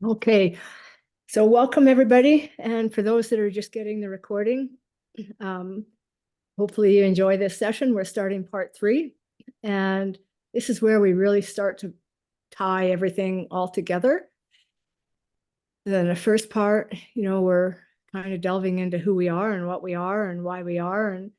Okay, so welcome everybody. And for those that are just getting the recording, um, hopefully you enjoy this session. We're starting part 3. And this is where we really start to tie everything all together. Then the first part, we're kind of delving into who we are and what we are and why we are and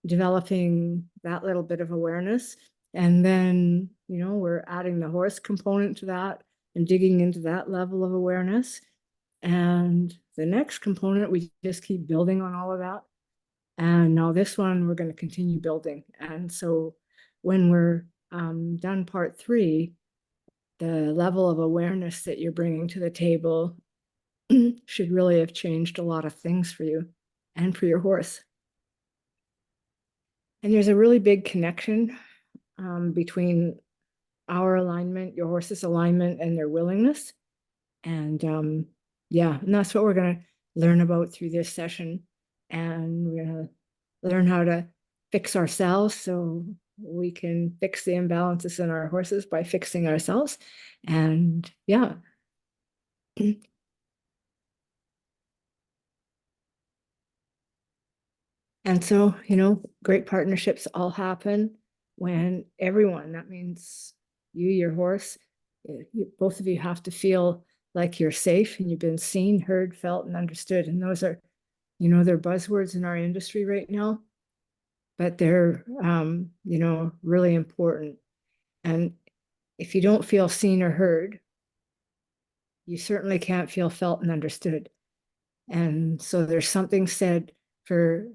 developing that little bit of awareness. And then, we're adding the horse component to that and digging into that level of awareness. And the next component, we just keep building on all of that. And now this one, we're going to continue building. And so when we're done part 3, the level of awareness that you're bringing to the table should really have changed a lot of things for you and for your horse. And there's a really big connection between our alignment, your horse's alignment, and their willingness. And yeah, and that's what we're going to learn about through this session. And we're going to learn how to fix ourselves so we can fix the imbalances in our horses by fixing ourselves. And yeah. And so, great partnerships all happen when everyone, that means you, your horse, both of you have to feel like you're safe and you've been seen, heard, felt, and understood. And those are, they're buzzwords in our industry right now, but they're, really important. And if you don't feel seen or heard, you certainly can't feel felt and understood. And so there's something said for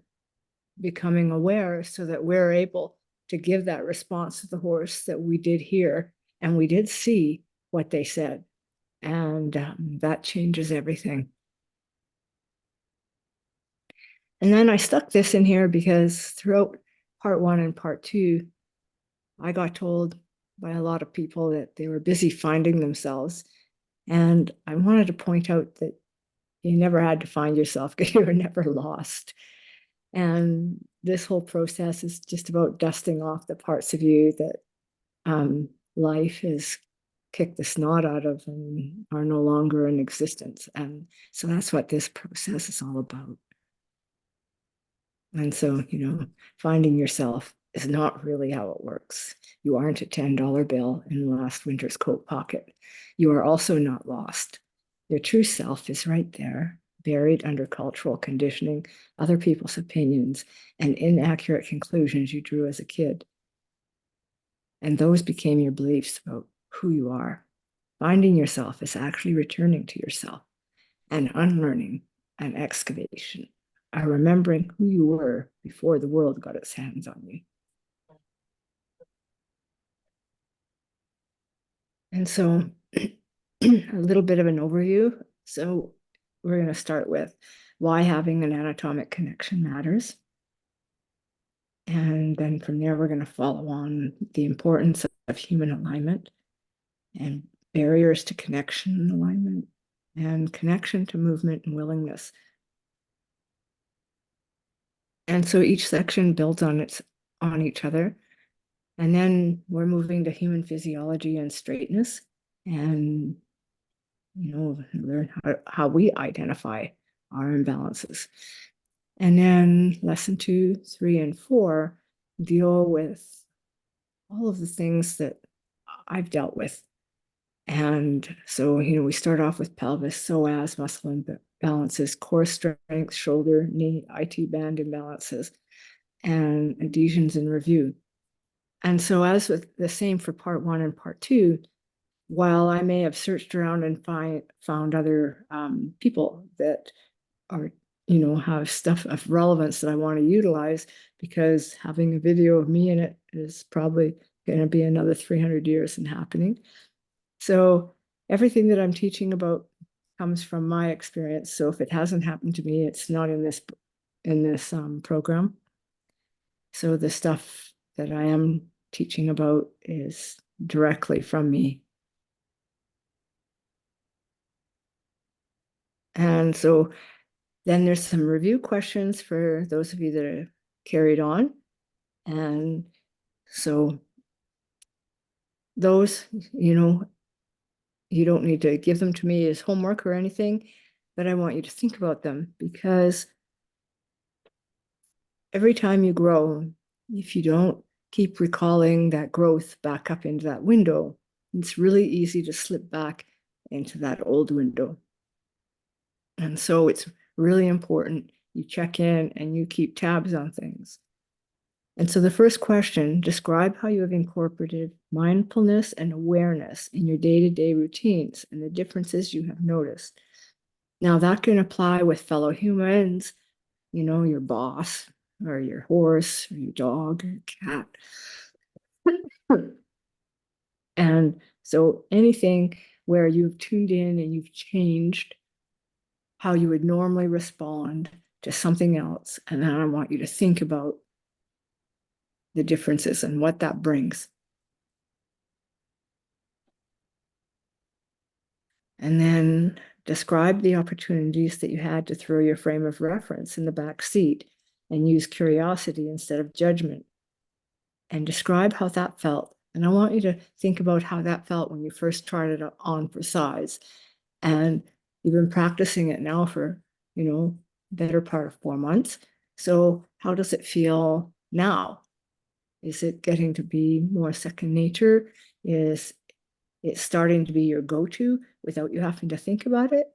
becoming aware so that we're able to give that response to the horse that we did hear and we did see what they said. And that changes everything. And then I stuck this in here because throughout part 1 and part 2, I got told by a lot of people that they were busy finding themselves. And I wanted to point out that you never had to find yourself because you were never lost. And this whole process is just about dusting off the parts of you that life has kicked the snot out of and are no longer in existence. And so that's what this process is all about. And so, finding yourself is not really how it works. You aren't a $10 bill in last winter's coat pocket. You are also not lost. Your true self is right there, buried under cultural conditioning, other people's opinions, and inaccurate conclusions you drew as a kid. And those became your beliefs about who you are. Finding yourself is actually returning to yourself and unlearning and excavation, are remembering who you were before the world got its hands on you. And so a little bit of an overview. So we're going to start with why having an anatomic connection matters. And then from there, we're going to follow on the importance of human alignment and barriers to connection and alignment and connection to movement and willingness. And so each section builds on each other. And then we're moving to human physiology and straightness and, learn how we identify our imbalances. And then lesson 2, 3, and 4 deal with all of the things that I've dealt with. And so, we start off with pelvis, psoas, muscle imbalances, core strength, shoulder, knee, IT band imbalances, and adhesions in review. And so, as with the same for part 1 and part 2, while I may have searched around and found other people that are, have stuff of relevance that I want to utilize, because having a video of me in it is probably going to be another 300 years in happening. So everything that I'm teaching about comes from my experience. So if it hasn't happened to me, it's not in this program. So the stuff that I am teaching about is directly from me. And so then there's some review questions for those of you that are carried on. And so those, You don't need to give them to me as homework or anything, but I want you to think about them, because every time you grow, if you don't keep recalling that growth back up into that window, it's really easy to slip back into that old window. And so it's really important you check in and you keep tabs on things. And so the first question, describe how you have incorporated mindfulness and awareness in your day-to-day routines and the differences you have noticed. Now that can apply with fellow humans, your boss or your horse or your dog or your cat. And so anything where you've tuned in and you've changed how you would normally respond to something else. And then I want you to think about the differences and what that brings. And then describe the opportunities that you had to throw your frame of reference in the back seat and use curiosity instead of judgment. And describe how that felt. And I want you to think about how that felt when you first tried it on for size. And you've been practicing it now for, better part of 4 months. So how does it feel now? Is it getting to be more second nature? Is it starting to be your go-to without you having to think about it?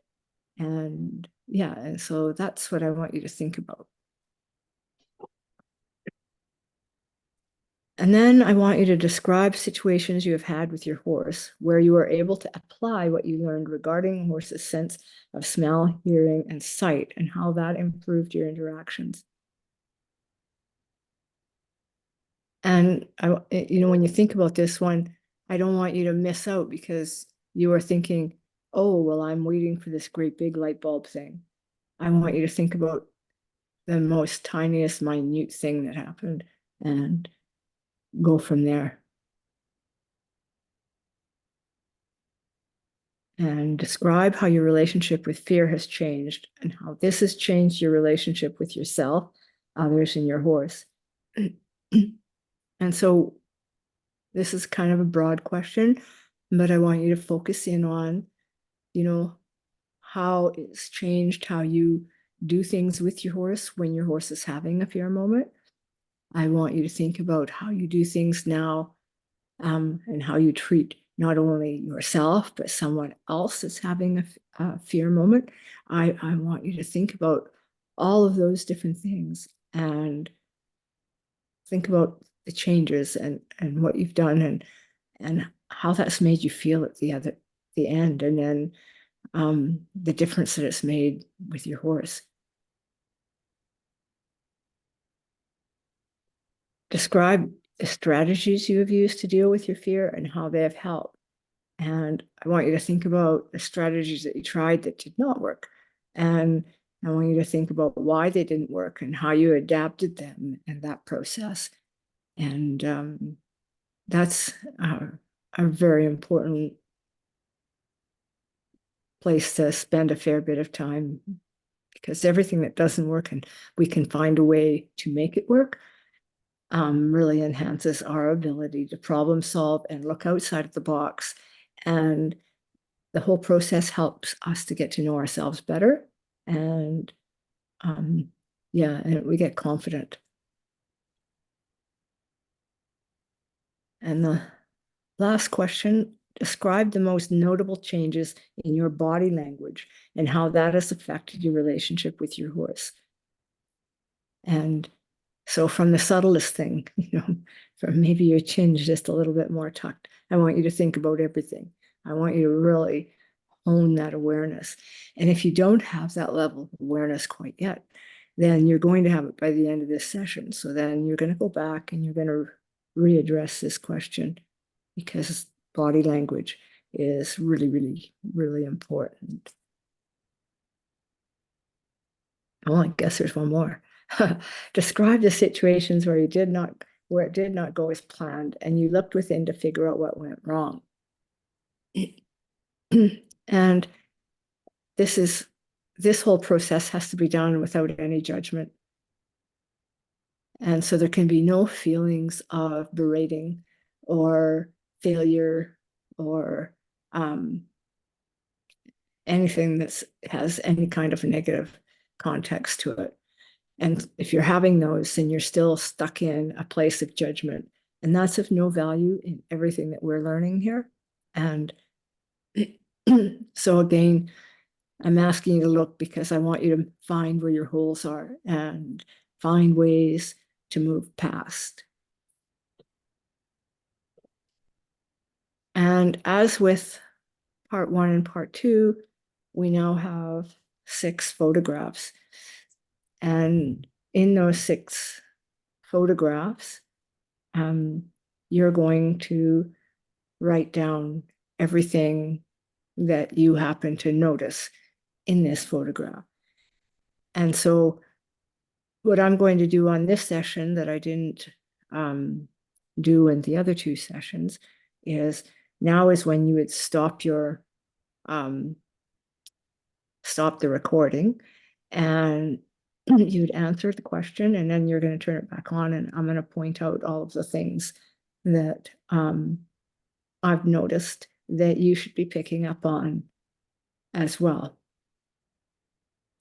And yeah, and so that's what I want you to think about. And then I want you to describe situations you have had with your horse where you are able to apply what you learned regarding the horse's sense of smell, hearing, and sight, and how that improved your interactions. And when you think about this one, I don't want you to miss out because you are thinking, oh, well, I'm waiting for this great big light bulb thing. I want you to think about the most tiniest, minute thing that happened and go from there. And describe how your relationship with fear has changed and how this has changed your relationship with yourself, others, and your horse. And so this is kind of a broad question, but I want you to focus in on, how it's changed how you do things with your horse when your horse is having a fear moment. I want you to think about how you do things now, and how you treat not only yourself, but someone else that's having a fear moment. I want you to think about all of those different things and think about the changes and what you've done and how that's made you feel at the end, and then the difference that it's made with your horse. Describe the strategies you have used to deal with your fear and how they have helped. And I want you to think about the strategies that you tried that did not work. And I want you to think about why they didn't work and how you adapted them in that process. And that's a very important place to spend a fair bit of time, because everything that doesn't work and we can find a way to make it work really enhances our ability to problem solve and look outside of the box. And the whole process helps us to get to know ourselves better. And yeah, and we get confident. And the last question, describe the most notable changes in your body language and how that has affected your relationship with your horse. And so from the subtlest thing, from maybe your chin just a little bit more tucked, I want you to think about everything. I want you to really hone that awareness. And if you don't have that level of awareness quite yet, then you're going to have it by the end of this session. So then you're going to go back and you're going to readdress this question, because body language is really, really, really important. Oh, I guess there's one more. Describe the situations where it did not go as planned, and you looked within to figure out what went wrong. And this whole process has to be done without any judgment. And so there can be no feelings of berating or failure or anything that has any kind of negative context to it. And if you're having those, then you're still stuck in a place of judgment. And that's of no value in everything that we're learning here. And so again, I'm asking you to look because I want you to find where your holes are and find ways to move past. And as with part 1 and part 2, we now have 6 photographs. And in those 6 photographs, you're going to write down everything that you happen to notice in this photograph. And so what I'm going to do on this session that I didn't do in the other 2 sessions is now is when you would stop your stop the recording and you'd answer the question, and then you're going to turn it back on, and I'm going to point out all of the things that I've noticed that you should be picking up on as well.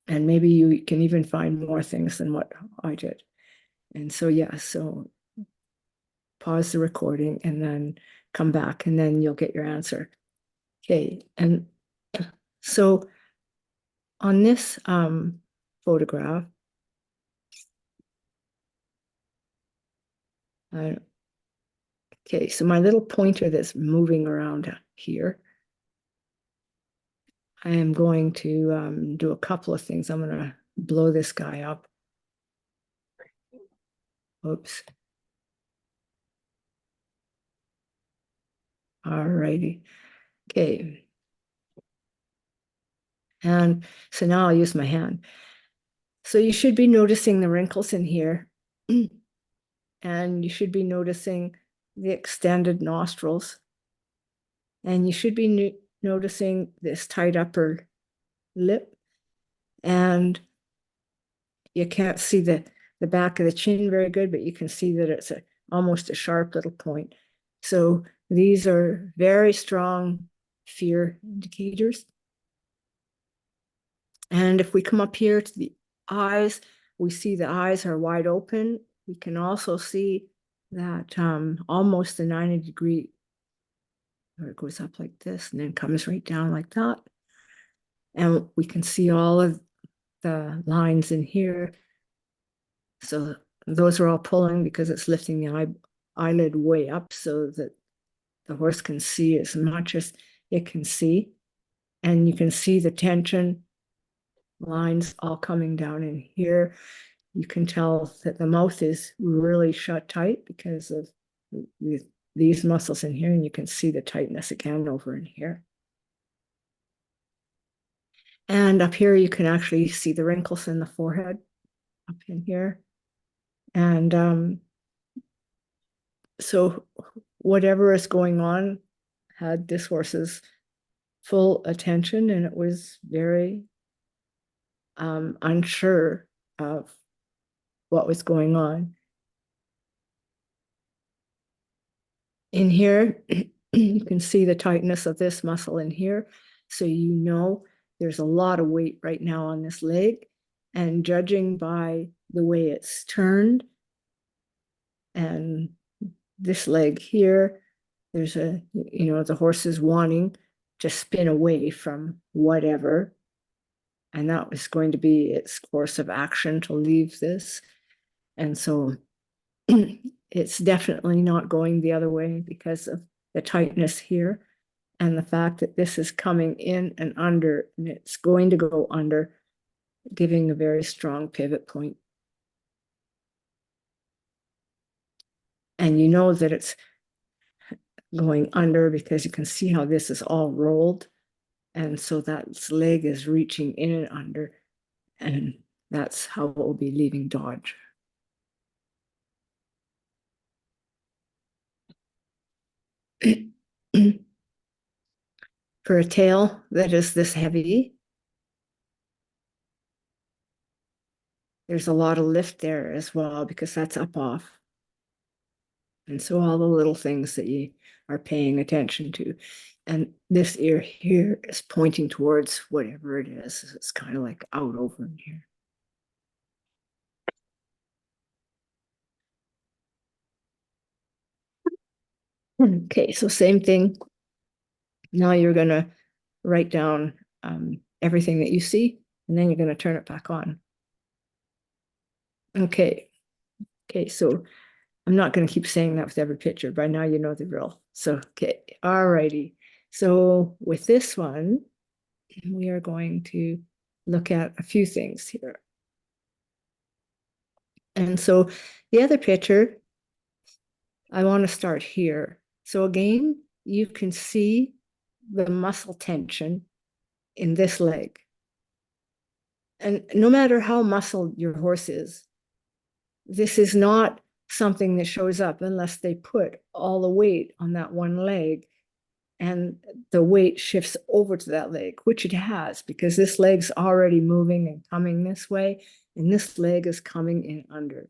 And maybe you can even find more things than what I did. And so, yeah, so pause the recording and then come back, and then you'll get your answer. Okay, and so on this photograph, okay, so my little pointer that's moving around here, I am going to do a couple of things. I'm going to blow this guy up. Oops. All righty. Okay. And so now I'll use my hand. So you should be noticing the wrinkles in here. And you should be noticing the extended nostrils. And you should be noticing this tight upper lip. And you can't see the back of the chin very good, but you can see that it's almost a sharp little point. So these are very strong fear indicators. And if we come up here to the eyes, we see the eyes are wide open. We can also see that almost the 90-degree, where it goes up like this and then comes right down like that. And we can see all of the lines in here. So those are all pulling because it's lifting the eyelid way up so that the horse can see as much as it can see. And you can see the tension lines all coming down in here. You can tell that the mouth is really shut tight because of these muscles in here, and you can see the tightness again over in here. And up here, you can actually see the wrinkles in the forehead up in here. And so whatever is going on had this horse's full attention, and it was very unsure of what was going on. In here, you can see the tightness of this muscle in here. So you know there's a lot of weight right now on this leg. And judging by the way it's turned and this leg here, there's the horse is wanting to spin away from whatever. And that was going to be its course of action to leave this. And so it's definitely not going the other way because of the tightness here and the fact that this is coming in and under, and it's going to go under, giving a very strong pivot point. And you know that it's going under because you can see how this is all rolled. And so that leg is reaching in and under, and that's how it will be leaving dodge. For a tail that is this heavy, there's a lot of lift there as well because that's up off. And so all the little things that you are paying attention to. And this ear here is pointing towards whatever it is. It's kind of like out over in here. Okay, so same thing. Now you're going to write down everything that you see, and then you're going to turn it back on. Okay. Okay, so I'm not going to keep saying that with every picture. By now you know the drill. So, okay, all righty. So with this one, we are going to look at a few things here. And so the other picture, I want to start here. So again, you can see the muscle tension in this leg. And no matter how muscled your horse is, this is not something that shows up unless they put all the weight on that one leg and the weight shifts over to that leg, which it has, because this leg's already moving and coming this way, and this leg is coming in under.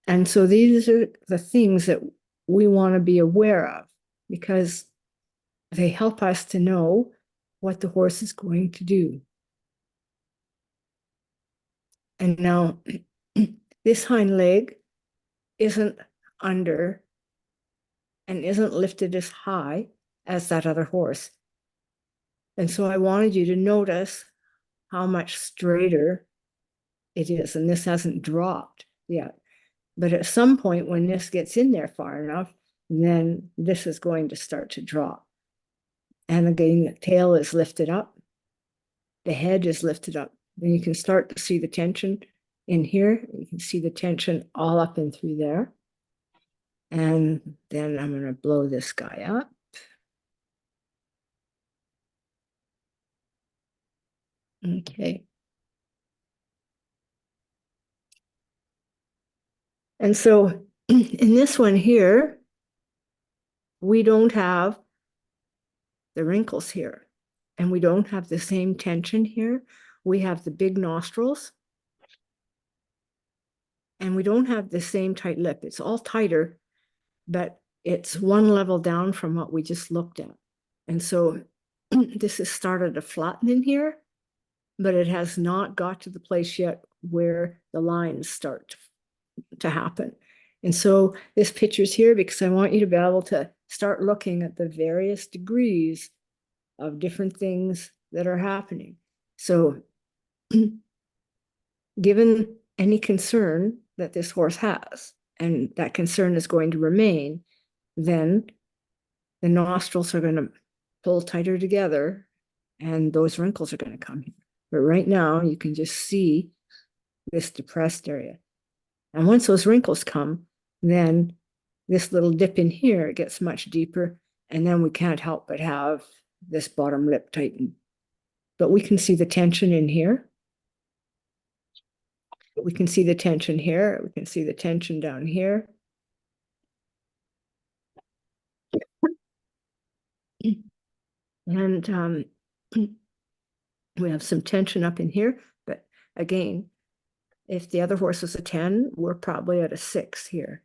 And so these are the things that we want to be aware of, because they help us to know what the horse is going to do. And now this hind leg isn't under and isn't lifted as high as that other horse. And so I wanted you to notice how much straighter it is. And this hasn't dropped yet. But at some point, when this gets in there far enough, then this is going to start to drop. And again, the tail is lifted up. The head is lifted up. And you can start to see the tension in here. You can see the tension all up and through there. And then I'm going to blow this guy up. Okay. And so in this one here, we don't have the wrinkles here, and we don't have the same tension here. We have the big nostrils, and we don't have the same tight lip. It's all tighter, but it's one level down from what we just looked at. And so this has started to flatten in here, but it has not got to the place yet where the lines start to happen. And so this picture's here because I want you to be able to start looking at the various degrees of different things that are happening. So given any concern that this horse has, and that concern is going to remain, then the nostrils are going to pull tighter together and those wrinkles are going to come here. But right now you can just see this depressed area. And once those wrinkles come, then this little dip in here gets much deeper, and then we can't help but have this bottom lip tighten. But we can see the tension in here. We can see the tension here. We can see the tension down here. And we have some tension up in here. But again, if the other horse was a 10, we're probably at a 6 here.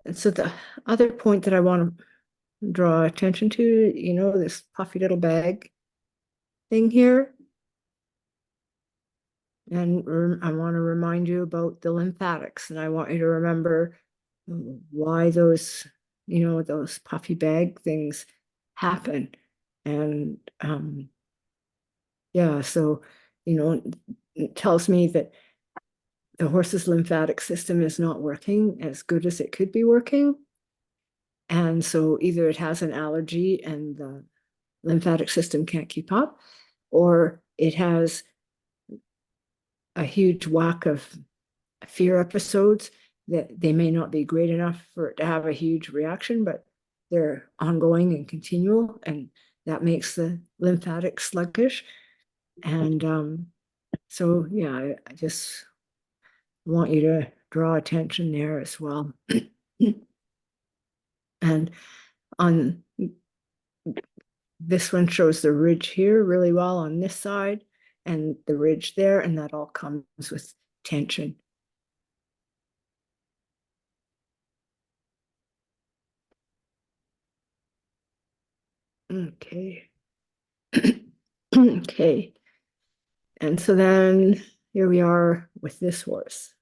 And so the other point that I want to draw attention to, you know, this puffy little bag thing here. And I want to remind you about the lymphatics, and I want you to remember why those, you know, those puffy bag things happen. And yeah, so, you know, it tells me that the horse's lymphatic system is not working as good as it could be working. And so either it has an allergy and the lymphatic system can't keep up, or it has a huge whack of fear episodes that they may not be great enough for it to have a huge reaction, but they're ongoing and continual, and that makes the lymphatic sluggish. And so, yeah, I just want you to draw attention there as well. And on this one shows the ridge here really well on this side and the ridge there, and that all comes with tension. Okay. Okay. And so then here we are with this horse.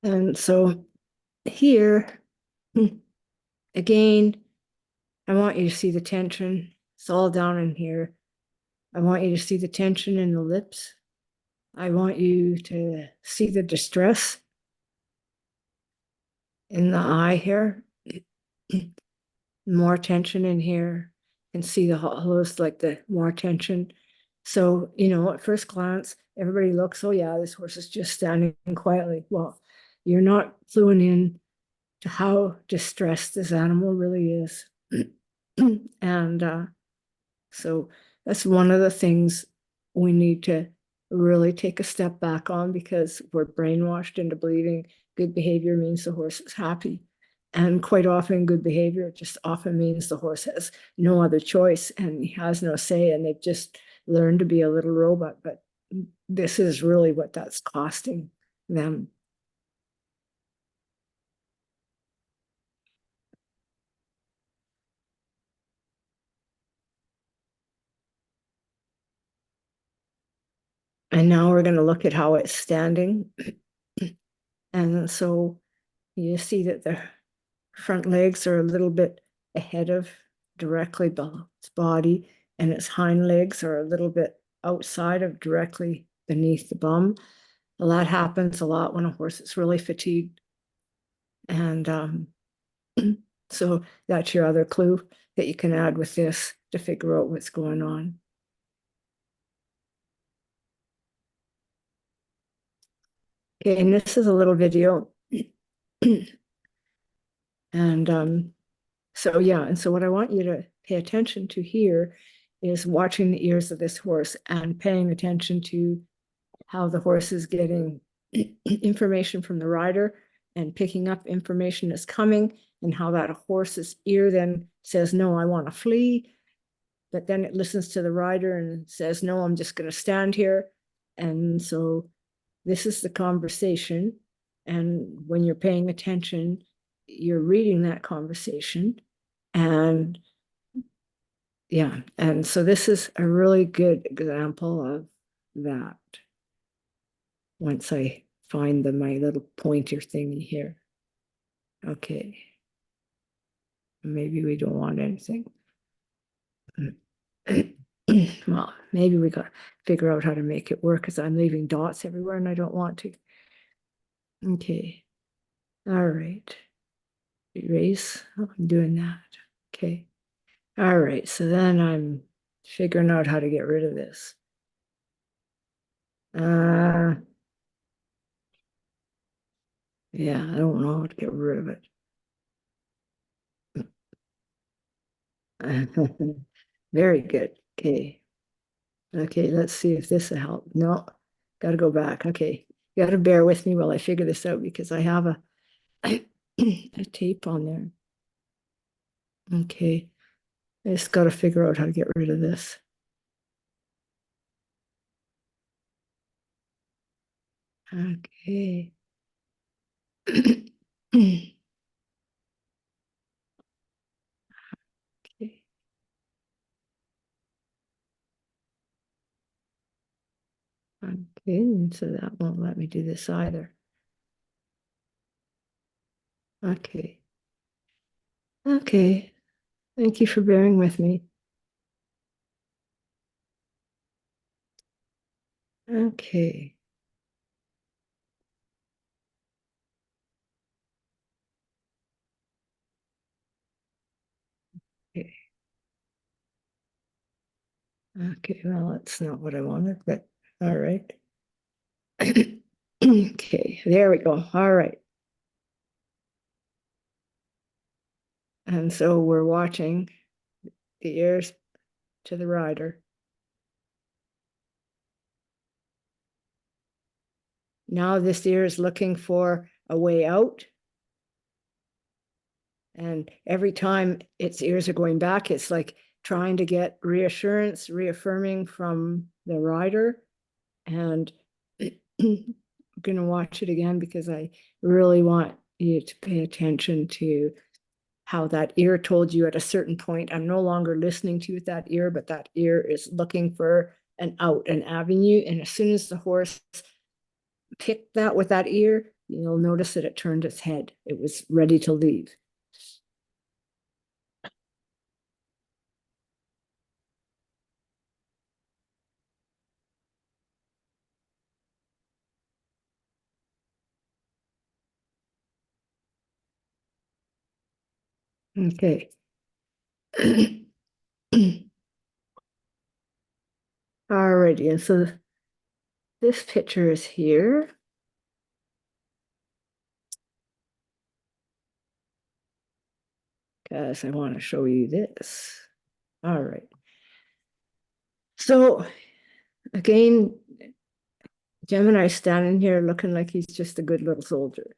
And so here, again, I want you to see the tension. It's all down in here. I want you to see the tension in the lips. I want you to see the distress in the eye here. More tension in here. You can see the hollows, like the more tension. So, at first glance, everybody looks, oh yeah, this horse is just standing quietly. Well, you're not cluing in to how distressed this animal really is. And so that's one of the things we need to really take a step back on, because we're brainwashed into believing good behavior means the horse is happy. And quite often, good behavior just often means the horse has no other choice and he has no say, and they've just learned to be a little robot. But this is really what that's costing them. And now we're going to look at how it's standing. And so you see that the front legs are a little bit ahead of directly below its body, and its hind legs are a little bit outside of directly beneath the bum. Well, that happens a lot when a horse is really fatigued. And so that's your other clue that you can add with this to figure out what's going on. Okay, and this is a little video. And so yeah, and so what I want you to pay attention to here is watching the ears of this horse and paying attention to how the horse is getting information from the rider and picking up information that's coming, and how that horse's ear then says, no, I want to flee. But then it listens to the rider and says, no, I'm just going to stand here. And so this is the conversation. And when you're paying attention, you're reading that conversation. And yeah, and so this is a really good example of that. Once I find my little pointer thingy here. Okay. Maybe we don't want anything. Well, maybe we got to figure out how to make it work, because I'm leaving dots everywhere and I don't want to. Okay. All right. Erase. Oh, I'm doing that. Okay. All right. So then I'm figuring out how to get rid of this. Yeah, I don't know how to get rid of it. Very good. Okay. Okay, let's see if this will help. No, got to go back. Okay, you got to bear with me while I figure this out, because I have a tape on there. Okay, I just got to figure out how to get rid of this. Okay. Okay. Okay, and so that won't let me do this either. Okay. Okay. Thank you for bearing with me. Okay. Okay. Okay, well, that's not what I wanted, but all right. Okay, there we go. All right. And so we're watching the ears to the rider. Now this ear is looking for a way out. And every time its ears are going back, it's like trying to get reassurance, reaffirming from the rider. And I'm going to watch it again because I really want you to pay attention to how that ear told you at a certain point, I'm no longer listening to you with that ear, but that ear is looking for an out, an avenue. And as soon as the horse picked that with that ear, you'll notice that it turned its head. It was ready to leave. Okay. Alrighty, and so this picture is here. Because I want to show you this. All right. So again, Gemini's standing here looking like he's just a good little soldier.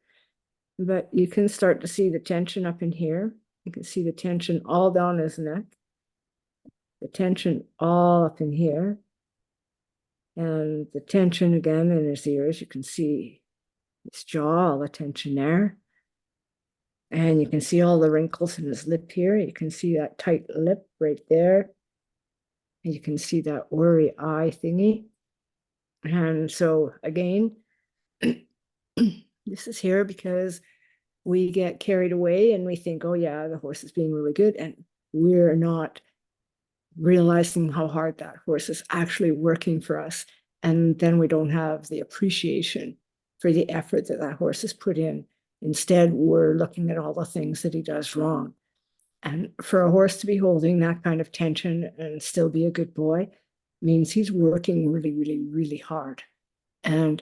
But you can start to see the tension up in here. You can see the tension all down his neck, the tension all up in here, and the tension again in his ears. You can see his jaw, all the tension there. And you can see all the wrinkles in his lip here. You can see that tight lip right there. And you can see that worry eye thingy. And so again, this is here because we get carried away and we think, oh yeah, the horse is being really good. And we're not realizing how hard that horse is actually working for us. And then we don't have the appreciation for the effort that that horse has put in. Instead, we're looking at all the things that he does wrong. And for a horse to be holding that kind of tension and still be a good boy means he's working really, really, really hard. And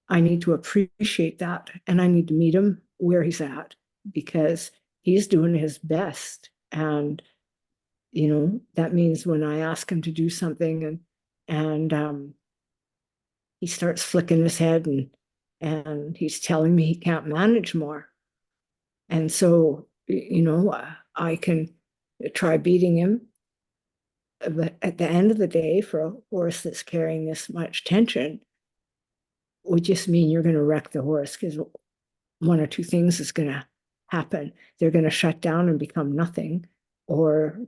I need to appreciate that. And I need to meet him where he's at because he's doing his best. And, you know, that means when I ask him to do something and he starts flicking his head and he's telling me he can't manage more. And so, you know, I can try beating him. But at the end of the day, for a horse that's carrying this much tension, would just mean you're going to wreck the horse because one or two things is going to happen. They're going to shut down and become nothing, or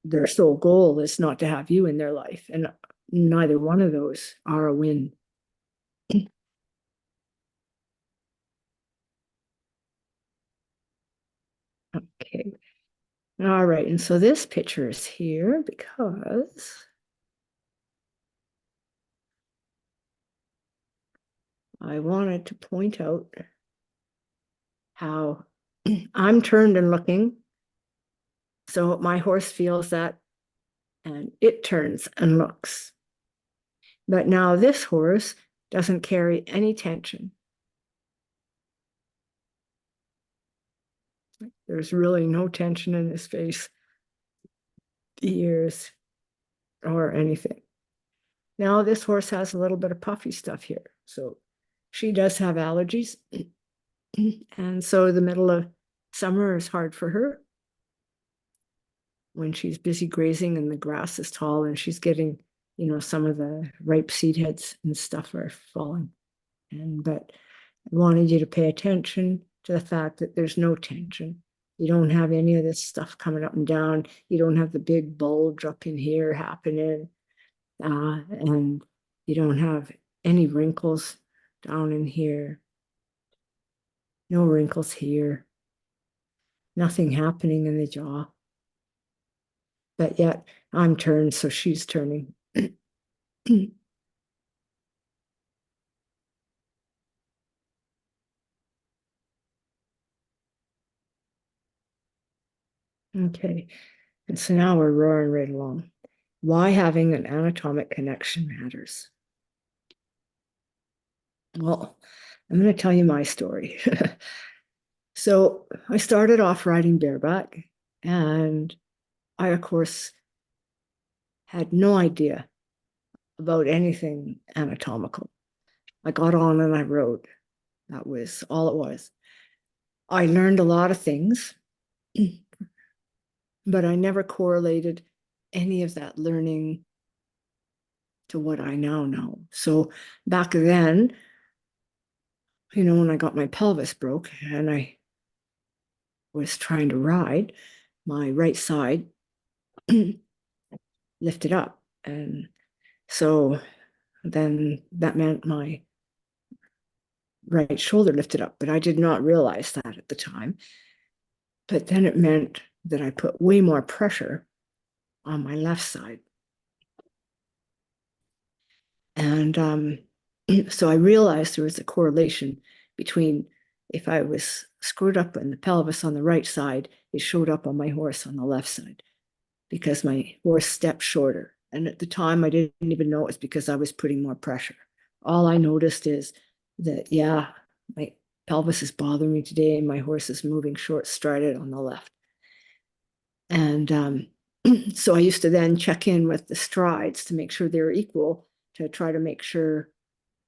their sole goal is not to have you in their life. And neither one of those are a win. Okay. All right. And so this picture is here because I wanted to point out how I'm turned and looking. So my horse feels that and it turns and looks. But now this horse doesn't carry any tension. There's really no tension in his face, ears, or anything. Now this horse has a little bit of puffy stuff here. So she does have allergies. And so the middle of summer is hard for her when she's busy grazing and the grass is tall and she's getting, you know, some of the ripe seed heads and stuff are falling. But I wanted you to pay attention to the fact that there's no tension. You don't have any of this stuff coming up and down. You don't have the big bulge up in here happening. And you don't have any wrinkles down in here. No wrinkles here. Nothing happening in the jaw. But yet I'm turned, so she's turning. Okay, and so now we're roaring right along. Why having an anatomic connection matters. Well, I'm going to tell you my story. So I started off riding bareback, and I, of course, had no idea about anything anatomical. I got on and I rode. That was all it was. I learned a lot of things, but I never correlated any of that learning to what I now know. So back then, when I got my pelvis broke and I was trying to ride, my right side lifted up. And so then that meant my right shoulder lifted up, but I did not realize that at the time. But then it meant that I put way more pressure on my left side. And so I realized there was a correlation between if I was screwed up in the pelvis on the right side, it showed up on my horse on the left side because my horse stepped shorter. And at the time, I didn't even know it was because I was putting more pressure. All I noticed is that, yeah, my pelvis is bothering me today and my horse is moving short strided on the left. And so I used to then check in with the strides to make sure they were equal to try to make sure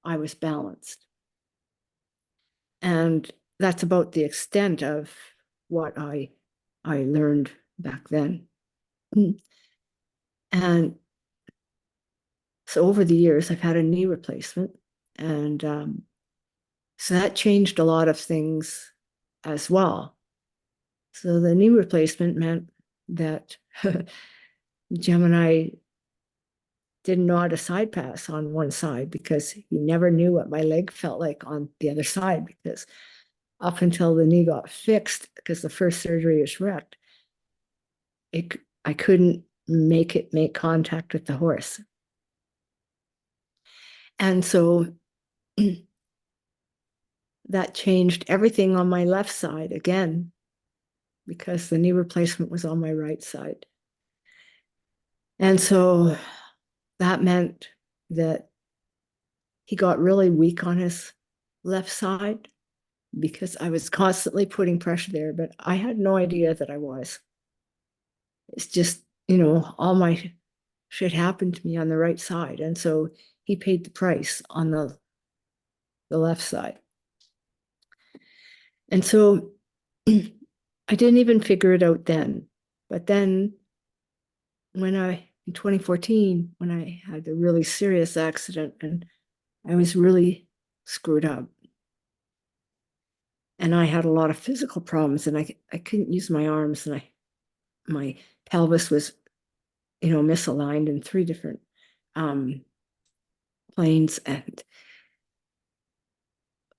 I was balanced. And that's about the extent of what I learned back then. And so over the years, I've had a knee replacement. And so that changed a lot of things as well. So the knee replacement meant that Gemini didn't know how to side pass on one side because he never knew what my leg felt like on the other side, because up until the knee got fixed, because the first surgery was wrecked, I couldn't make it make contact with the horse. And so that changed everything on my left side again, because the knee replacement was on my right side. And so that meant that he got really weak on his left side because I was constantly putting pressure there, but I had no idea that I was. It's just, all my shit happened to me on the right side. And so he paid the price on the left side. And so I didn't even figure it out then. But then in 2014, when I had a really serious accident and I was really screwed up, and I had a lot of physical problems, and I couldn't use my arms, and my pelvis was, misaligned in 3 different planes. And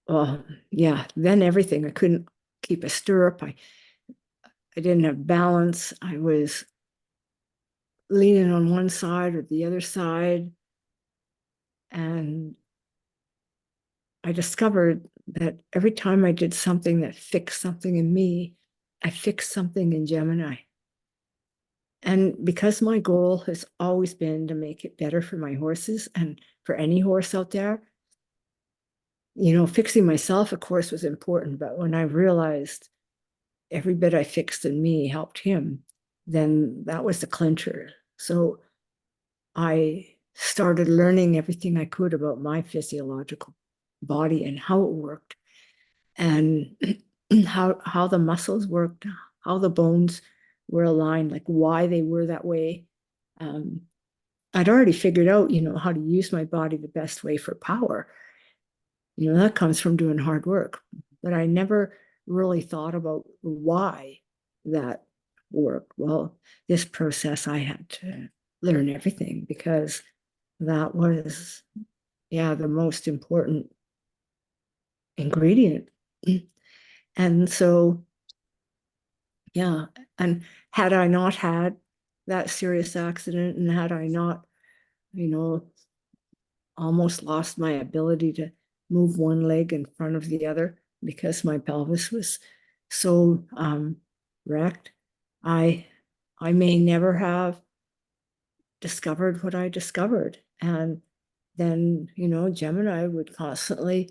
well, yeah, then everything, I couldn't keep a stirrup. I didn't have balance. I was leaning on one side or the other side. And I discovered that every time I did something that fixed something in me, I fixed something in Gemini. And because my goal has always been to make it better for my horses and for any horse out there, fixing myself, of course, was important. But when I realized every bit I fixed in me helped him, then that was the clincher. So I started learning everything I could about my physiological body and how it worked, and how the muscles worked, how the bones were aligned, like why they were that way. I'd already figured out, how to use my body the best way for power. That comes from doing hard work. But I never really thought about why that worked. Well, this process, I had to learn everything, because that was, yeah, the most important ingredient. And so, yeah, and had I not had that serious accident, and had I not, almost lost my ability to move one leg in front of the other because my pelvis was so wrecked, I may never have discovered what I discovered. And then, Gemini would constantly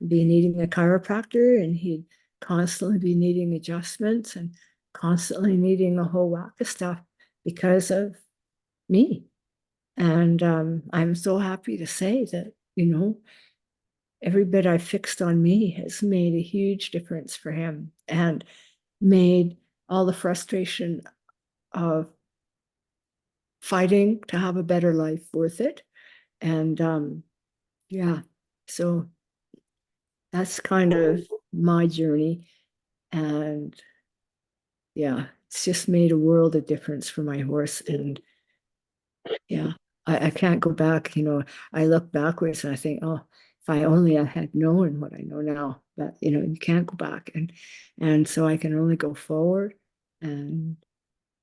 be needing a chiropractor, and he'd constantly be needing adjustments and constantly needing a whole whack of stuff because of me. And I'm so happy to say that, every bit I fixed on me has made a huge difference for him, and made all the frustration of fighting to have a better life worth it. And yeah, so that's kind of my journey. And yeah, it's just made a world of difference for my horse. And yeah, I can't go back. I look backwards and I think, oh, if I only I had known what I know now. But you can't go back. And so I can only go forward. And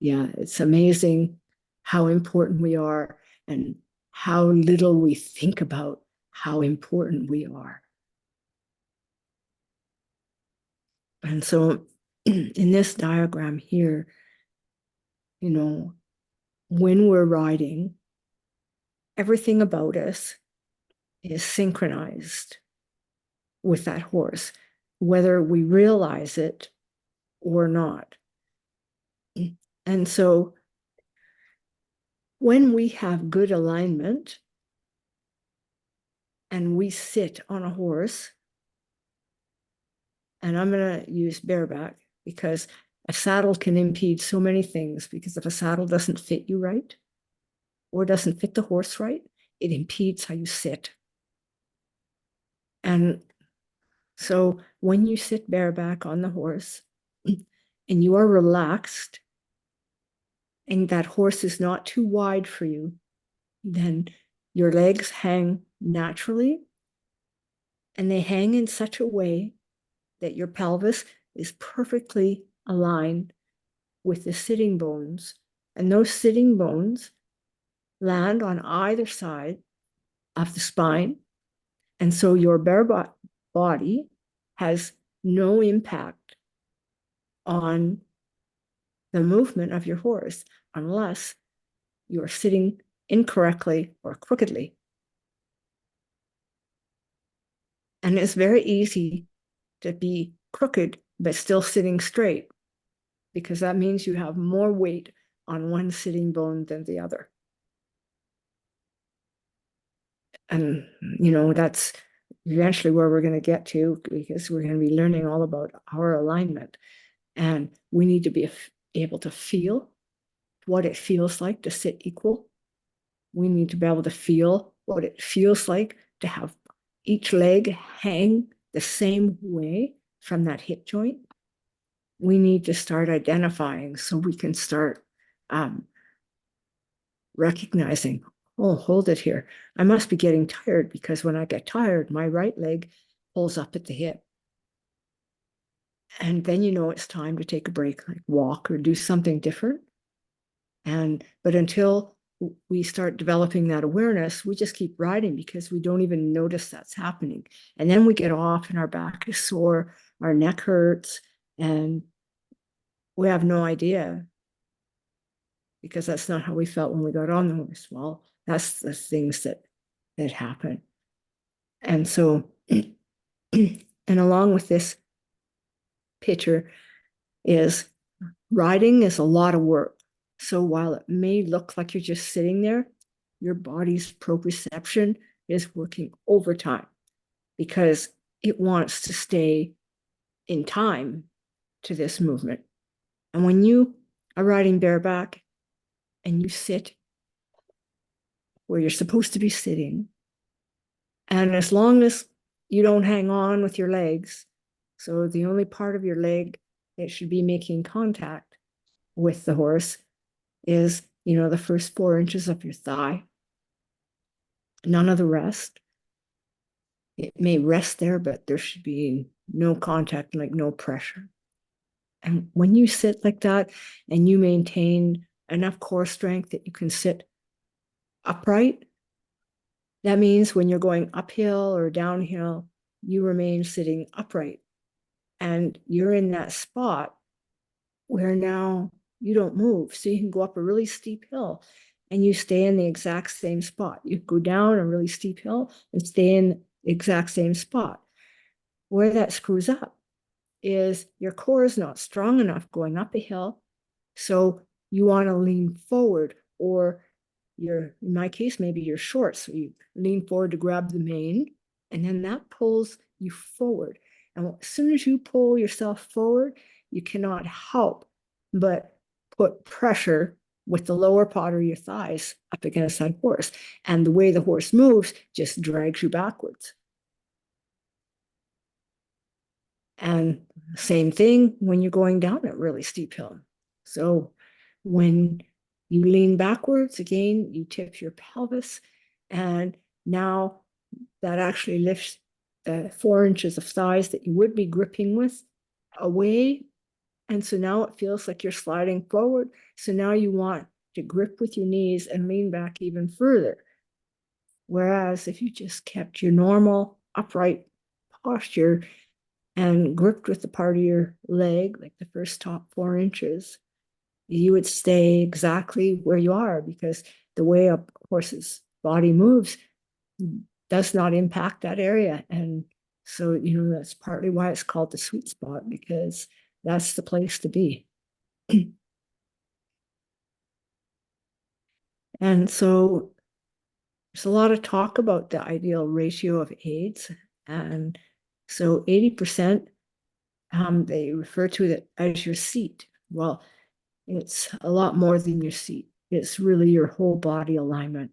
yeah, it's amazing how important we are and how little we think about how important we are. And so in this diagram here, when we're riding, everything about us is synchronized with that horse, whether we realize it or not. And so when we have good alignment and we sit on a horse, and I'm going to use bareback because a saddle can impede so many things, because if a saddle doesn't fit you right or doesn't fit the horse right, it impedes how you sit. And so when you sit bareback on the horse and you are relaxed and that horse is not too wide for you, then your legs hang naturally, and they hang in such a way that your pelvis is perfectly aligned with the sitting bones. And those sitting bones land on either side of the spine. And so your bare body has no impact on the movement of your horse unless you're sitting incorrectly or crookedly. And it's very easy to be crooked but still sitting straight, because that means you have more weight on one sitting bone than the other. And, that's eventually where we're going to get to, because we're going to be learning all about our alignment. And we need to be able to feel what it feels like to sit equal. We need to be able to feel what it feels like to have each leg hang the same way from that hip joint. We need to start identifying so we can start recognizing, oh, hold it here. I must be getting tired, because when I get tired, my right leg pulls up at the hip. And then it's time to take a break, like walk or do something different. But until we start developing that awareness, we just keep riding because we don't even notice that's happening. And then we get off and our back is sore, our neck hurts, and we have no idea, because that's not how we felt when we got on the horse. Well, that's the things that happen. And so, and along with this picture is riding is a lot of work. So while it may look like you're just sitting there, your body's proprioception is working overtime because it wants to stay in time to this movement. And when you are riding bareback and you sit where you're supposed to be sitting, and as long as you don't hang on with your legs, so the only part of your leg that should be making contact with the horse is, the first 4 inches of your thigh, none of the rest. It may rest there, but there should be no contact, like no pressure. And when you sit like that and you maintain enough core strength that you can sit upright, that means when you're going uphill or downhill, you remain sitting upright. And you're in that spot where now you don't move. So you can go up a really steep hill and you stay in the exact same spot. You go down a really steep hill and stay in the exact same spot. Where that screws up is your core is not strong enough going up a hill. So you want to lean forward, or in my case, maybe you're short. So you lean forward to grab the mane, and then that pulls you forward. And as soon as you pull yourself forward, you cannot help but put pressure with the lower part of your thighs up against that horse. And the way the horse moves just drags you backwards. And same thing when you're going down a really steep hill. So when you lean backwards, again, you tip your pelvis, and now that actually lifts the 4 inches of thighs that you would be gripping with away. And so now it feels like you're sliding forward. So now you want to grip with your knees and lean back even further. Whereas if you just kept your normal upright posture and gripped with the part of your leg, like the first top 4 inches, you would stay exactly where you are, because the way a horse's body moves does not impact that area. And so, that's partly why it's called the sweet spot, because that's the place to be. And so there's a lot of talk about the ideal ratio of aids. And so 80%, they refer to it as your seat. Well, it's a lot more than your seat. It's really your whole body alignment.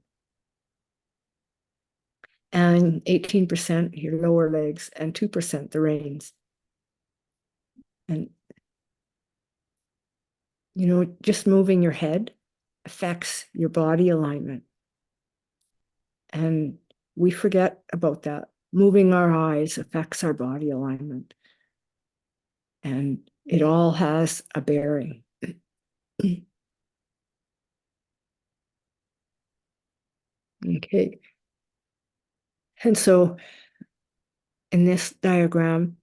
And 18% your lower legs, and 2% the reins. And, just moving your head affects your body alignment. And we forget about that. Moving our eyes affects our body alignment. And it all has a bearing. Okay. And so in this diagram,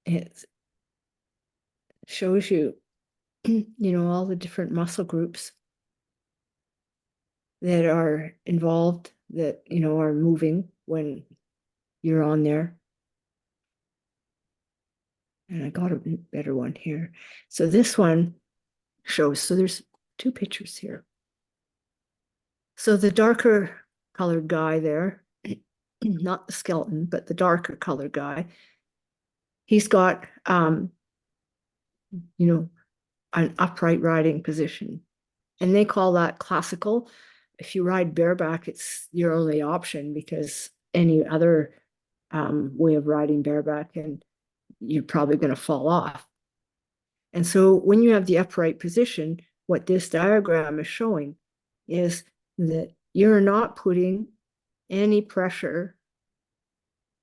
it shows you, all the different muscle groups that are involved, that, are moving when you're on there. And I got a better one here. So this one shows, so there's 2 pictures here. So the darker colored guy there, not the skeleton, but the darker colored guy, he's got, an upright riding position. And they call that classical. If you ride bareback, it's your only option, because any other way of riding bareback, and you're probably going to fall off. And so when you have the upright position, what this diagram is showing is that you're not putting any pressure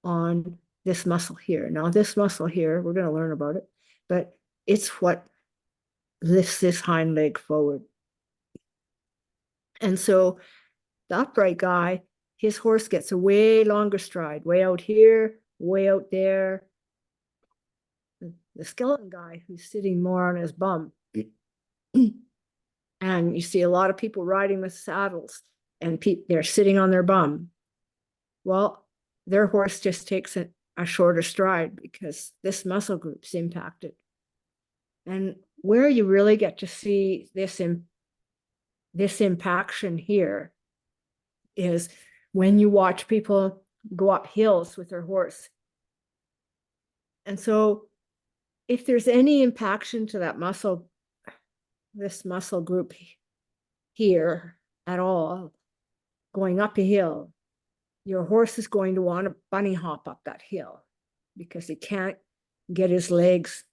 on this muscle here. Now, this muscle here, we're going to learn about it, but it's what lifts this hind leg forward. And so the upright guy, his horse gets a way longer stride, way out here, way out there. The skeleton guy, who's sitting more on his bum, and you see a lot of people riding with saddles, and they're sitting on their bum. Well, their horse just takes a shorter stride, because this muscle group's impacted. And where you really get to see this impaction here is when you watch people go up hills with their horse. And so if there's any impaction to that muscle, this muscle group here at all, going up a hill, your horse is going to want to bunny hop up that hill, because he can't get his legs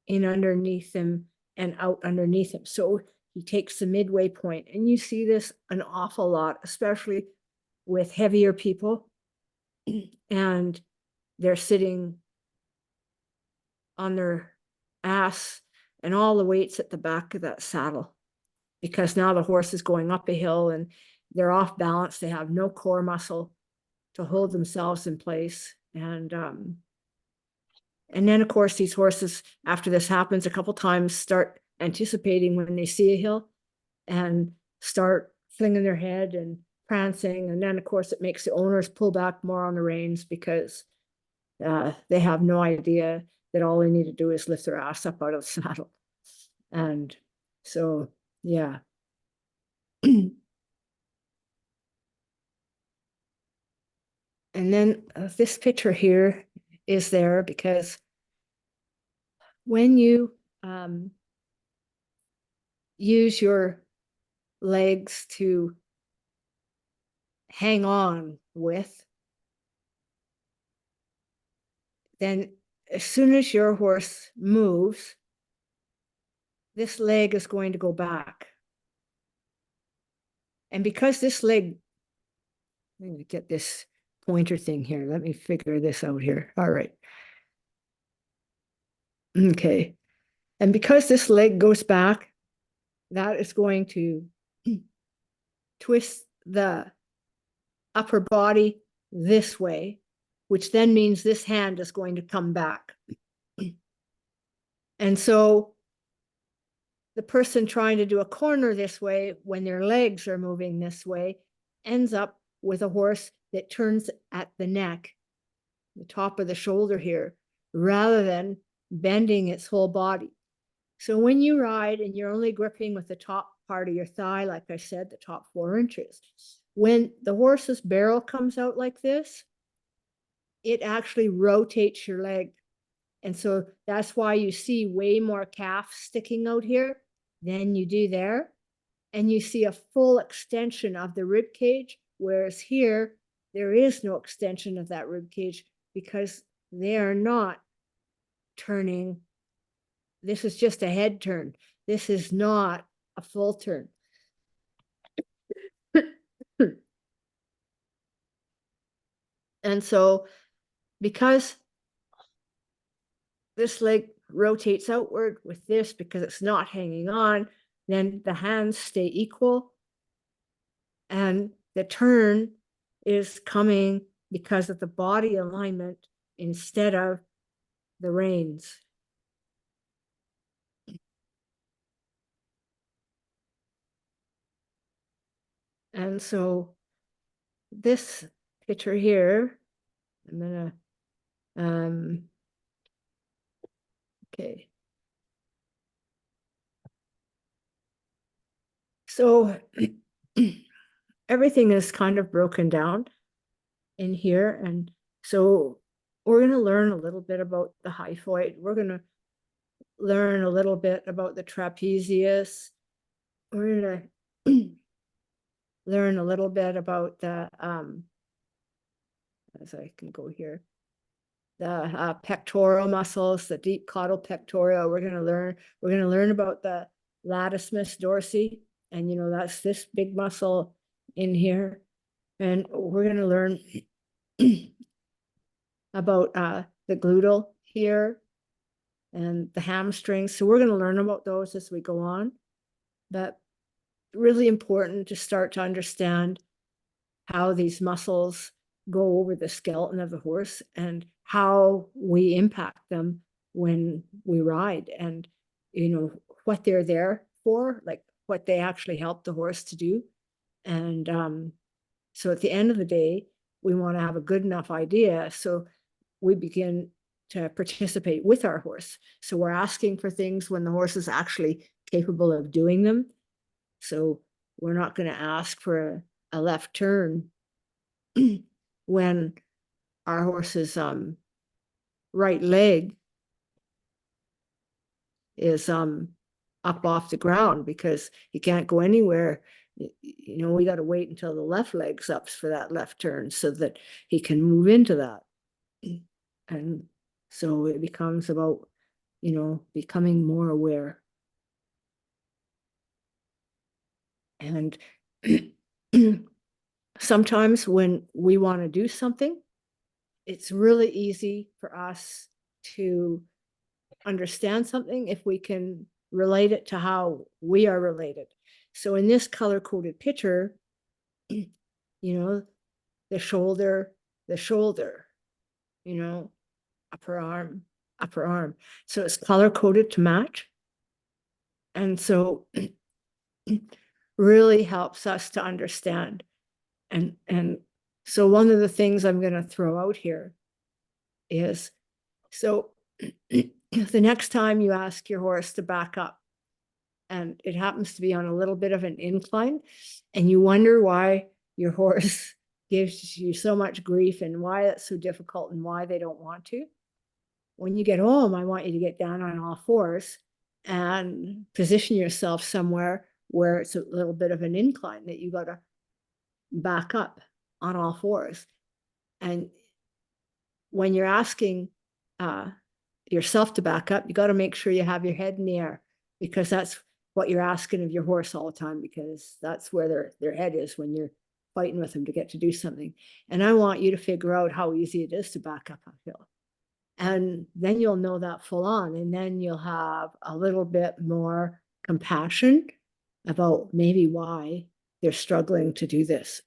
in underneath him and out underneath him. So he takes the midway point. And you see this an awful lot, especially with heavier people, and they're sitting on their ass and all the weight's at the back of that saddle, because now the horse is going up a hill and they're off balance. They have no core muscle to hold themselves in place. And then, of course, these horses, after this happens a couple times, start anticipating when they see a hill and start flinging their head and prancing. And then, of course, it makes the owners pull back more on the reins, because they have no idea that all they need to do is lift their ass up out of the saddle. And so, yeah. And then this picture here is there because when you use your legs to hang on with, then as soon as your horse moves, this leg is going to go back. And because this leg, let me get this pointer thing here. Let me figure this out here. All right. Okay. And because this leg goes back, that is going to twist the upper body this way, which then means this hand is going to come back. And so the person trying to do a corner this way, when their legs are moving this way, ends up with a horse that turns at the neck, the top of the shoulder here, rather than bending its whole body. So when you ride and you're only gripping with the top part of your thigh, like I said, the top 4 inches, when the horse's barrel comes out like this, it actually rotates your leg. And so that's why you see way more calf sticking out here than you do there. And you see a full extension of the rib cage, whereas here, there is no extension of that rib cage because they are not turning. This is just a head turn. This is not a full turn. And so because this leg rotates outward with this, because it's not hanging on, then the hands stay equal. And the turn is coming because of the body alignment instead of the reins. And so this picture here, I'm gonna, okay. So everything is kind of broken down in here. And so we're going to learn a little bit about the hyphoid. We're going to learn a little bit about the trapezius. We're going to learn a little bit about the, as I can go here, the pectoral muscles, the deep caudal pectoral. We're going to learn about the latissimus dorsi. And, you know, that's this big muscle in here. And we're going to learn about the gluteal here and the hamstrings. So we're going to learn about those as we go on. But really important to start to understand how these muscles go over the skeleton of the horse and how we impact them when we ride, and, you know, what they're there for, like what they actually help the horse to do. And so at the end of the day, we want to have a good enough idea. So we begin to participate with our horse. So we're asking for things when the horse is actually capable of doing them. So we're not going to ask for a left turn when our horse's right leg is up off the ground, because he can't go anywhere. You know, we got to wait until the left leg's up for that left turn so that he can move into that. And so it becomes about, you know, becoming more aware. And sometimes when we want to do something, it's really easy for us to understand something if we can relate it to how we are related. So in this color-coded picture, you know, the shoulder, you know, upper arm. So it's color-coded to match. And so really helps us to understand. And so one of the things I'm going to throw out here is, so the next time you ask your horse to back up, and it happens to be on a little bit of an incline, and you wonder why your horse gives you so much grief and why it's so difficult and why they don't want to. When you get home, I want you to get down on all fours and position yourself somewhere where it's a little bit of an incline that you got to back up on all fours. And when you're asking yourself to back up, you got to make sure you have your head in the air, because that's what you're asking of your horse all the time, because that's where their head is when you're fighting with them to get to do something. And I want you to figure out how easy it is to back up uphill. And then you'll know that full on, and then you'll have a little bit more compassion about maybe why they're struggling to do this.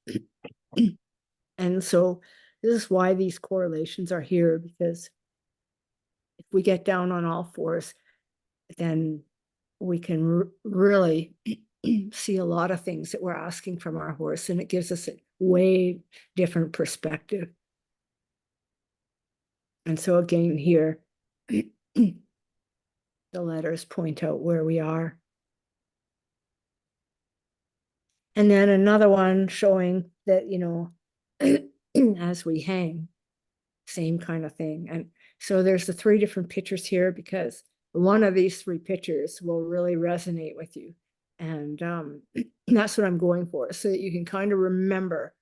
And so this is why these correlations are here, because if we get down on all fours, then we can really see a lot of things that we're asking from our horse, and it gives us a way different perspective. And so again here, the letters point out where we are. And then another one showing that, you know, as we hang, same kind of thing. And so there's the 3 different pictures here, because one of these 3 pictures will really resonate with you. And that's what I'm going for, so that you can kind of remember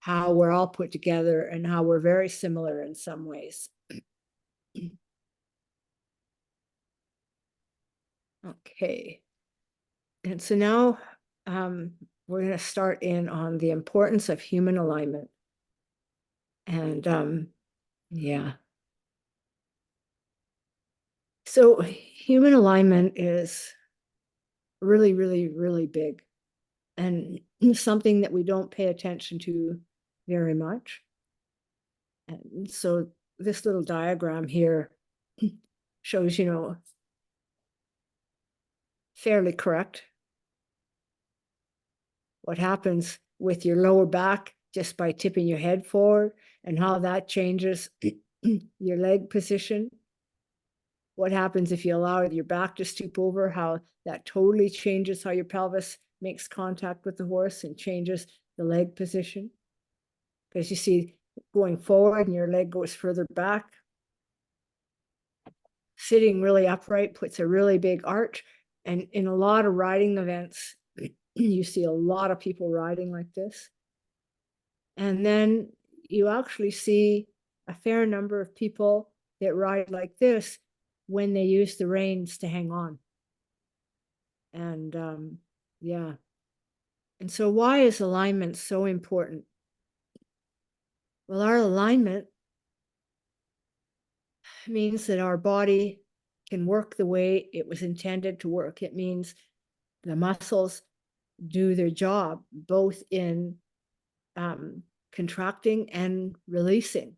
how we're all put together and how we're very similar in some ways. Okay. And so now we're going to start in on the importance of human alignment. And yeah. So human alignment is really, really, really big, and something that we don't pay attention to very much. And so this little diagram here shows, you know, fairly correct what happens with your lower back just by tipping your head forward, and how that changes your leg position. What happens if you allow your back to stoop over, how that totally changes how your pelvis makes contact with the horse and changes the leg position. Because you see, going forward and your leg goes further back. Sitting really upright puts a really big arch. And in a lot of riding events, you see a lot of people riding like this. And then you actually see a fair number of people that ride like this when they use the reins to hang on. And yeah. And so why is alignment so important? Well, our alignment means that our body can work the way it was intended to work. It means the muscles do their job, both in contracting and releasing.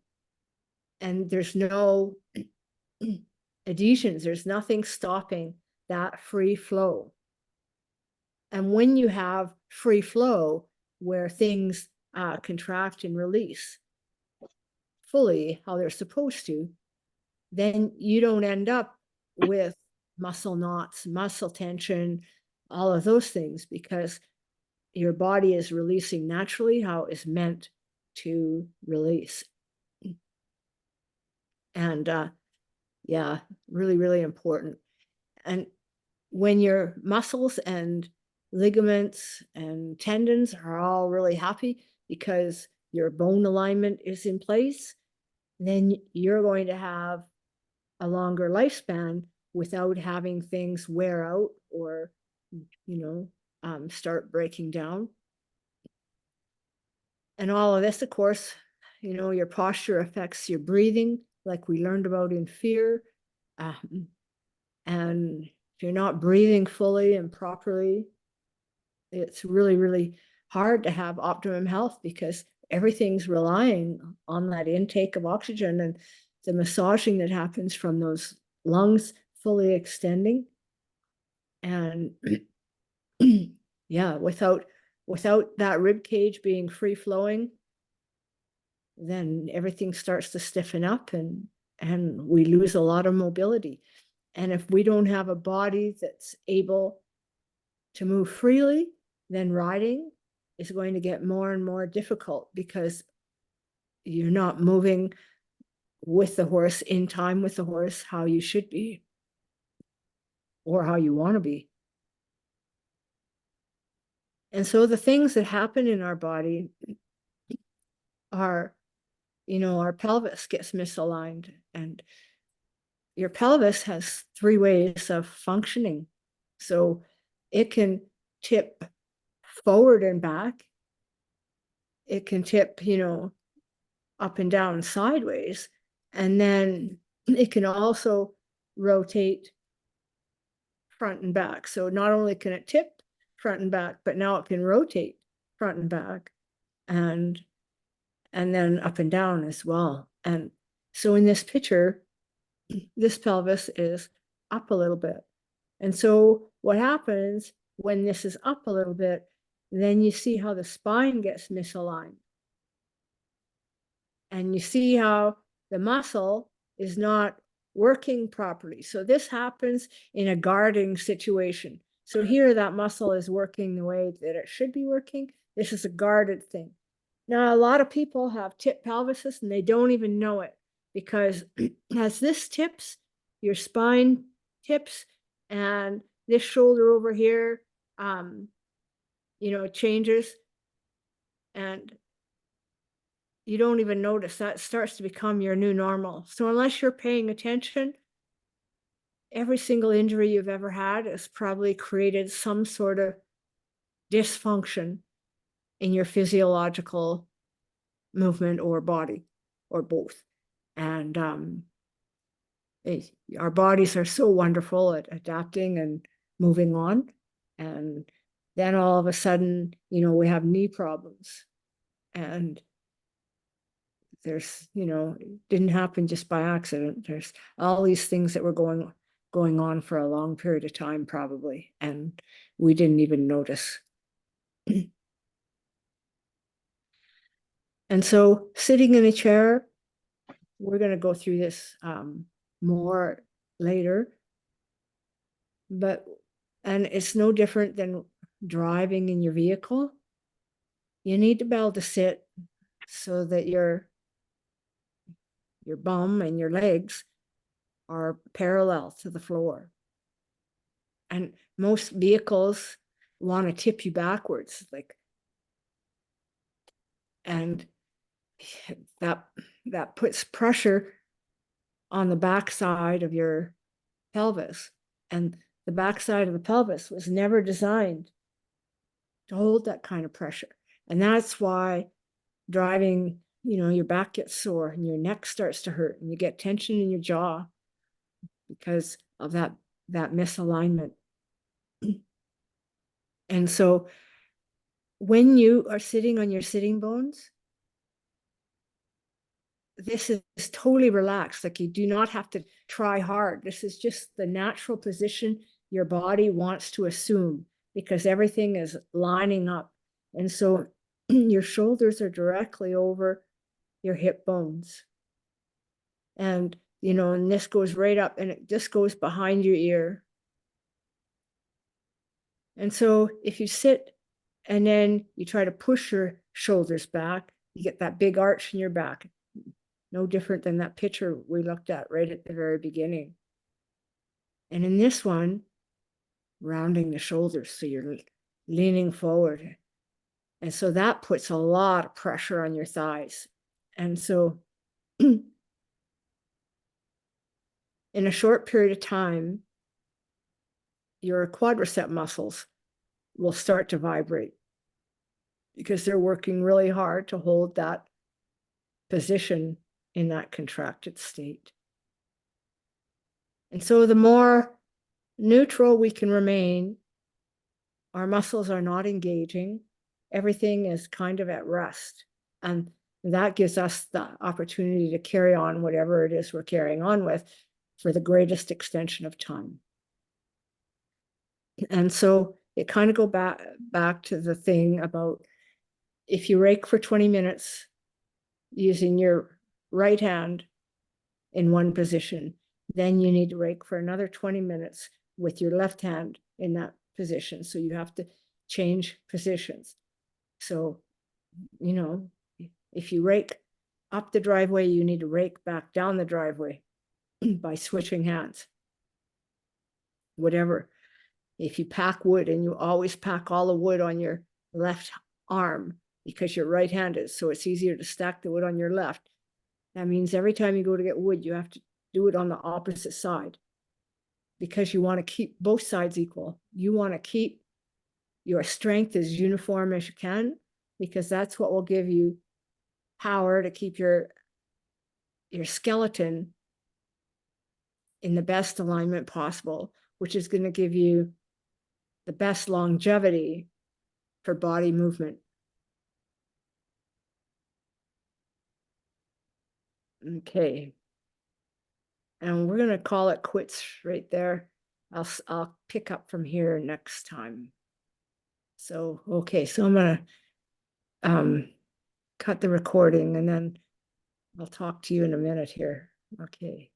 And there's no adhesions, there's nothing stopping that free flow. And when you have free flow where things contract and release fully how they're supposed to, then you don't end up with muscle knots, muscle tension, all of those things, because your body is releasing naturally how it's meant to release. And yeah, really, really important. And when your muscles and ligaments and tendons are all really happy because your bone alignment is in place, then you're going to have a longer lifespan without having things wear out or, you know, start breaking down. And all of this, of course, you know, your posture affects your breathing, like we learned about in fear. And if you're not breathing fully and properly, it's really, really hard to have optimum health, because everything's relying on that intake of oxygen and the massaging that happens from those lungs fully extending. And yeah, without that rib cage being free flowing, then everything starts to stiffen up and we lose a lot of mobility. And if we don't have a body that's able to move freely, then riding is going to get more and more difficult, because you're not moving with the horse, in time with the horse, how you should be or how you want to be. And so the things that happen in our body are, our pelvis gets misaligned, and your pelvis has 3 ways of functioning. So it can tip forward and back. It can tip, up and down sideways. And then it can also rotate front and back. So not only can it tip front and back, but now it can rotate front and back and then up and down as well. And so in this picture, this pelvis is up a little bit. And so what happens when this is up a little bit, then you see how the spine gets misaligned. And you see how the muscle is not working properly. So this happens in a guarding situation. So here that muscle is working the way that it should be working. This is a guarded thing. Now, a lot of people have tip pelvises and they don't even know it, because as this tips, your spine tips, and this shoulder over here, changes, and you don't even notice. That starts to become your new normal. So unless you're paying attention, every single injury you've ever had has probably created some sort of dysfunction in your physiological movement or body, or both. And our bodies are so wonderful at adapting and moving on. And then all of a sudden, we have knee problems. And there's, it didn't happen just by accident. There's all these things that were going on for a long period of time, probably, and we didn't even notice. And so sitting in a chair, we're going to go through this more later, and it's no different than driving in your vehicle. You need to be able to sit so that your bum and your legs are parallel to the floor. And most vehicles want to tip you backwards, and that puts pressure on the backside of your pelvis. And the backside of the pelvis was never designed to hold that kind of pressure. And that's why driving, your back gets sore and your neck starts to hurt and you get tension in your jaw because of that misalignment. And so when you are sitting on your sitting bones, this is totally relaxed. Like, you do not have to try hard. This is just the natural position your body wants to assume, because everything is lining up. And so your shoulders are directly over your hip bones. And, and this goes right up, and it just goes behind your ear. And so if you sit and then you try to push your shoulders back, you get that big arch in your back. No different than that picture we looked at right at the very beginning. And in this one, rounding the shoulders, so you're leaning forward. And so that puts a lot of pressure on your thighs. And so in a short period of time, your quadricep muscles will start to vibrate, because they're working really hard to hold that position in that contracted state. And so the more neutral we can remain, our muscles are not engaging, everything is kind of at rest. And that gives us the opportunity to carry on whatever it is we're carrying on with for the greatest extension of time. And so it kind of go back to the thing about, if you rake for 20 minutes using your right hand in one position, then you need to rake for another 20 minutes with your left hand in that position. So you have to change positions. So, if you rake up the driveway, you need to rake back down the driveway by switching hands. Whatever. If you pack wood and you always pack all the wood on your left arm because you're right-handed, so it's easier to stack the wood on your left. That means every time you go to get wood, you have to do it on the opposite side because you want to keep both sides equal. You want to keep your strength as uniform as you can because that's what will give you power to keep your skeleton in the best alignment possible, which is going to give you the best longevity for body movement. Okay. And we're going to call it quits right there. I'll pick up from here next time. So, okay, so I'm going to cut the recording and then I'll talk to you in a minute here. Okay.